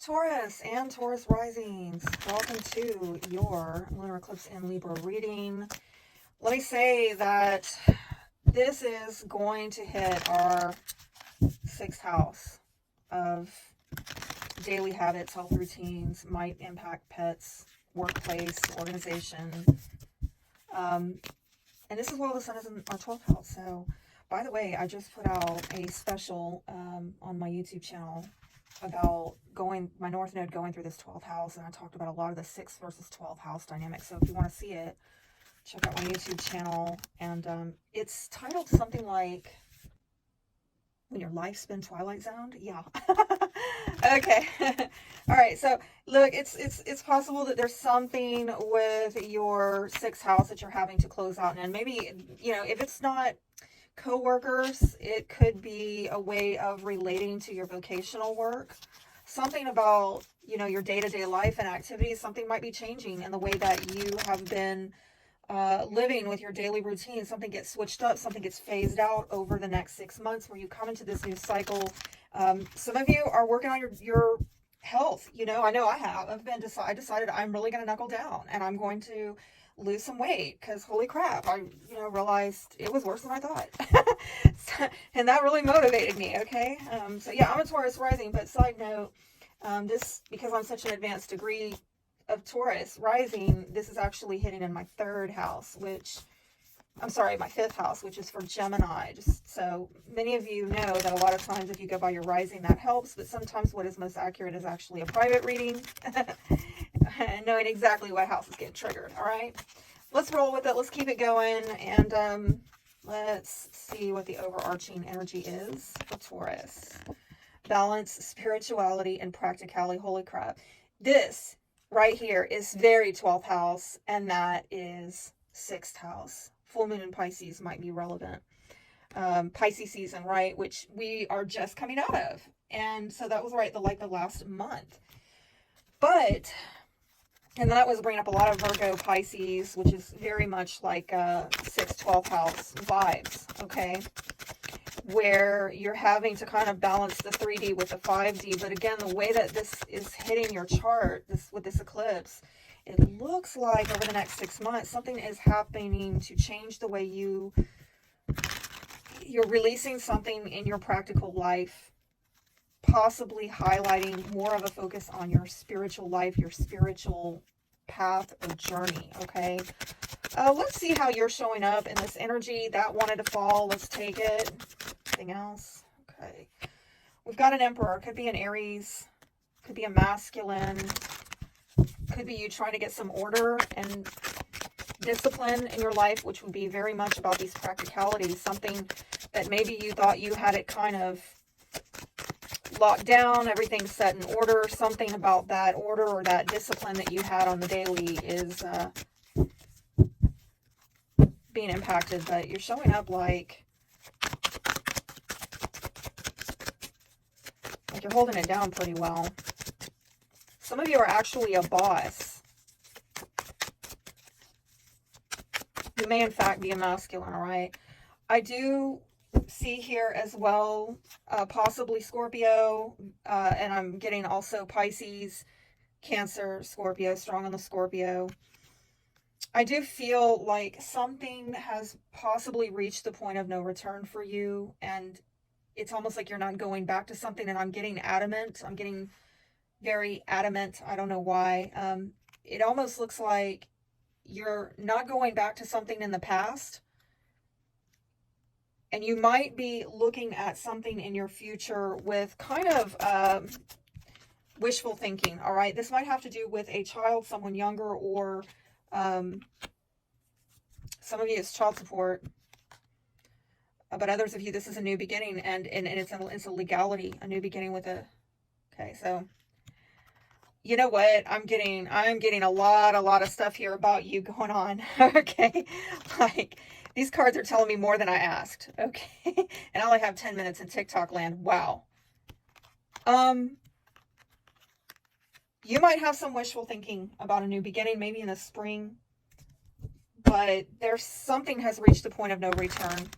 Taurus and Taurus risings, welcome to your lunar eclipse in Libra reading. Let me say that this is going to hit our sixth house of daily habits, health routines, might impact pets, workplace, organization. And this is while the sun is in our 12th house. So, by the way, I just put out a special on my YouTube channel about my North Node going through this 12th house, and I talked about a lot of the 6th versus 12th house dynamics. So if you want to see it, check out my YouTube channel. And it's titled something like When Your Life's Been Twilight Zoned. Yeah. Okay. All right. So look, it's possible that there's something with your 6th house that you're having to close out, and maybe if it's not co-workers, it could be a way of relating to your vocational work. Something about your day-to-day life and activities. Something might be changing in the way that you have been living with your daily routine. Something gets switched up, something gets phased out over the next 6 months where you come into this new cycle. Some of you are working on your health. I know I have. I decided I'm really going to knuckle down, and I'm going to lose some weight because holy crap, I realized it was worse than I thought. And that really motivated me. Okay. So yeah, I'm a Taurus rising, but side note, this, because I'm such an advanced degree of Taurus rising, this is actually hitting in my 3rd house, my 5th house, which is for Gemini. Just so many of you know that a lot of times if you go by your rising, that helps, but sometimes what is most accurate is actually a private reading. And knowing exactly what house is getting triggered. All right, let's roll with it. Let's keep it going, and let's see what the overarching energy is for Taurus. Balance, spirituality, and practicality. Holy crap. This right here is very 12th house, and that is 6th house. Full moon in Pisces might be relevant. Pisces season, right, which we are just coming out of. And so that was right, the last month. And that was bringing up a lot of Virgo Pisces, which is very much like 6th, 12th house vibes, okay? Where you're having to kind of balance the 3D with the 5D. But again, the way that this is hitting your chart with this eclipse, it looks like over the next 6 months, something is happening to change the way you're releasing something in your practical life, possibly highlighting more of a focus on your spiritual life, your spiritual path or journey, okay? Let's see how you're showing up in this energy. That wanted to fall. Let's take it. Anything else? Okay. We've got an Emperor. Could be an Aries. Could be a masculine. Could be you trying to get some order and discipline in your life, which would be very much about these practicalities. Something that maybe you thought you had it kind of locked down, everything's set in order. Something about that order or that discipline that you had on the daily is being impacted, but you're showing up like you're holding it down pretty well. Some of you are actually a boss. You may in fact be a masculine, all right? I do see here as well, possibly Scorpio, and I'm getting also Pisces, Cancer, Scorpio, strong on the Scorpio. I do feel like something has possibly reached the point of no return for you, and it's almost like you're not going back to something, and I'm getting adamant. I'm getting very adamant. I don't know why. It almost looks like you're not going back to something in the past, and you might be looking at something in your future with kind of wishful thinking, all right? This might have to do with a child, someone younger, or some of you it's child support, but others of you this is a new beginning, and it's a legality, a new beginning with a, okay, so you know what, I'm getting a lot of stuff here about you going on. Okay, like these cards are telling me more than I asked. Okay, and I only have 10 minutes in TikTok land. Wow. You might have some wishful thinking about a new beginning, maybe in the spring, but there's something has reached the point of no return.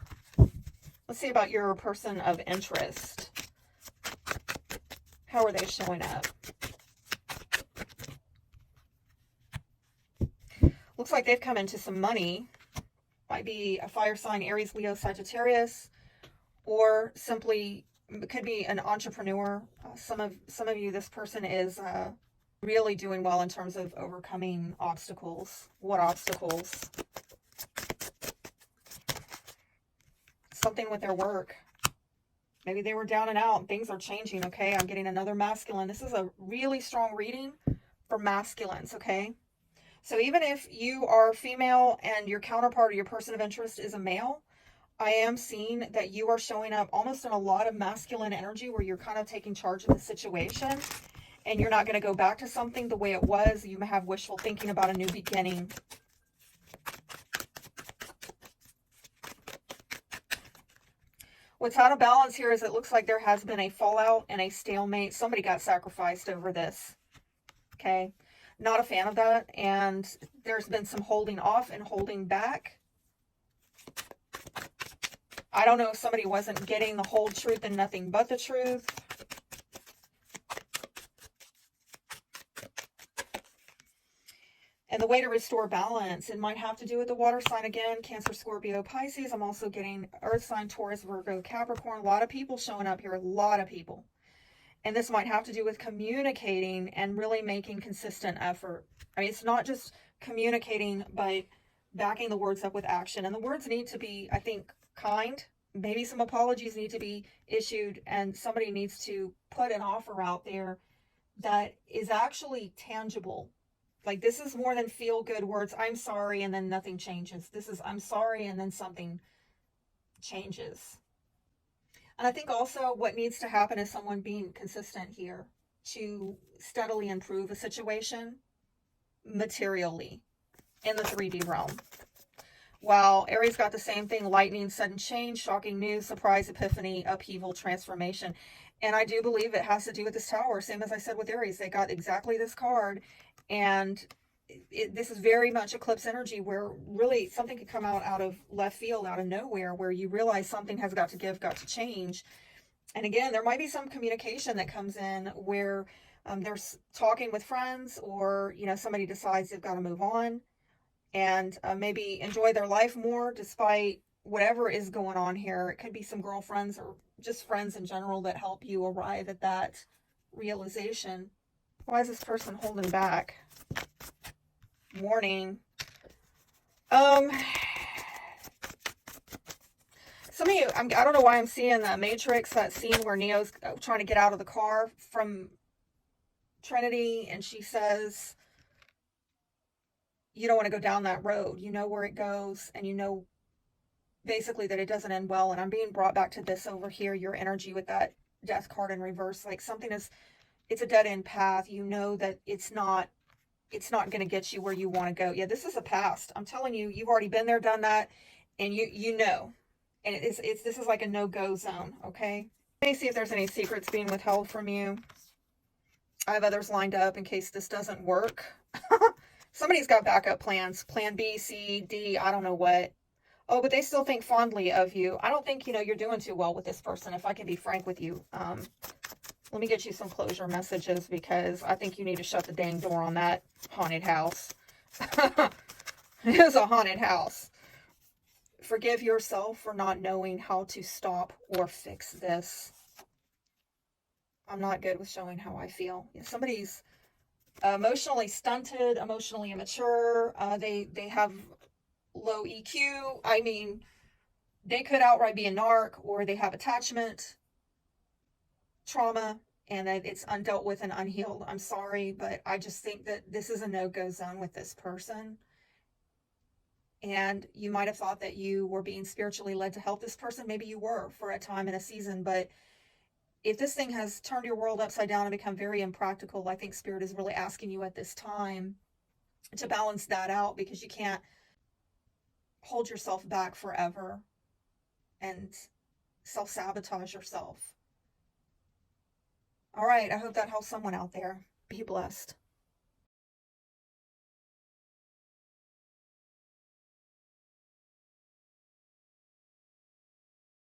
Let's see about your person of interest. How are they showing up? looks like they've come into some money. Might be a fire sign, Aries, Leo, Sagittarius, or simply could be an entrepreneur. Some of you, this person is really doing well in terms of overcoming obstacles. What obstacles? Something with their work. Maybe they were down and out and things are changing, okay? I'm getting another masculine. This is a really strong reading for masculines, okay? So even if you are female and your counterpart or your person of interest is a male, I am seeing that you are showing up almost in a lot of masculine energy where you're kind of taking charge of the situation and you're not going to go back to something the way it was. You may have wishful thinking about a new beginning. What's out of balance here is it looks like there has been a fallout and a stalemate. Somebody got sacrificed over this. Okay. Not a fan of that. And there's been some holding off and holding back. I don't know if somebody wasn't getting the whole truth and nothing but the truth. And the way to restore balance, it might have to do with the water sign again, Cancer, Scorpio, Pisces. I'm also getting Earth sign, Taurus, Virgo, Capricorn. A lot of people showing up here, a lot of people. And this might have to do with communicating and really making consistent effort. I mean, it's not just communicating, but backing the words up with action. And the words need to be, I think, kind. Maybe some apologies need to be issued, and somebody needs to put an offer out there that is actually tangible. Like, this is more than feel-good words. I'm sorry, and then nothing changes. This is, I'm sorry, and then something changes. And I think also what needs to happen is someone being consistent here to steadily improve a situation materially in the 3D realm. While Aries got the same thing, lightning, sudden change, shocking news, surprise, epiphany, upheaval, transformation. And I do believe it has to do with this tower. Same as I said with Aries, they got exactly this card. And this is very much eclipse energy where really something could come out of left field, out of nowhere, where you realize something has got to give, got to change. And again, there might be some communication that comes in where there's talking with friends, or, you know, somebody decides they've got to move on and maybe enjoy their life more despite whatever is going on here. It could be some girlfriends or just friends in general that help you arrive at that realization. Why is this person holding back? Warning. Some of you, I don't know why I'm seeing the Matrix, that scene where Neo's trying to get out of the car from Trinity, and she says, you don't want to go down that road. You know where it goes, and you know basically that it doesn't end well. And I'm being brought back to this over here, your energy with that death card in reverse. Like something is, it's a dead end path. You know that it's not going to get you where you want to go. Yeah, this is a past. I'm telling you, you've already been there, done that, and you know. And this is like a no-go zone, okay? Let me see if there's any secrets being withheld from you. I have others lined up in case this doesn't work. Somebody's got backup plans. Plan B, C, D, I don't know what. Oh, but they still think fondly of you. I don't think, you know, you're doing too well with this person, if I can be frank with you. Let me get you some closure messages, because I think you need to shut the dang door on that haunted house. It is a haunted house. Forgive yourself for not knowing how to stop or fix this. I'm not good with showing how I feel. Somebody's emotionally stunted, emotionally immature. They have low EQ. I mean, they could outright be a narc, or they have attachment trauma, and that it's undealt with and unhealed. I'm sorry, but I just think that this is a no-go zone with this person. And you might have thought that you were being spiritually led to help this person. Maybe you were for a time in a season, but if this thing has turned your world upside down and become very impractical, I think Spirit is really asking you at this time to balance that out, because you can't hold yourself back forever and self-sabotage yourself. All right, I hope that helps someone out there. Be blessed.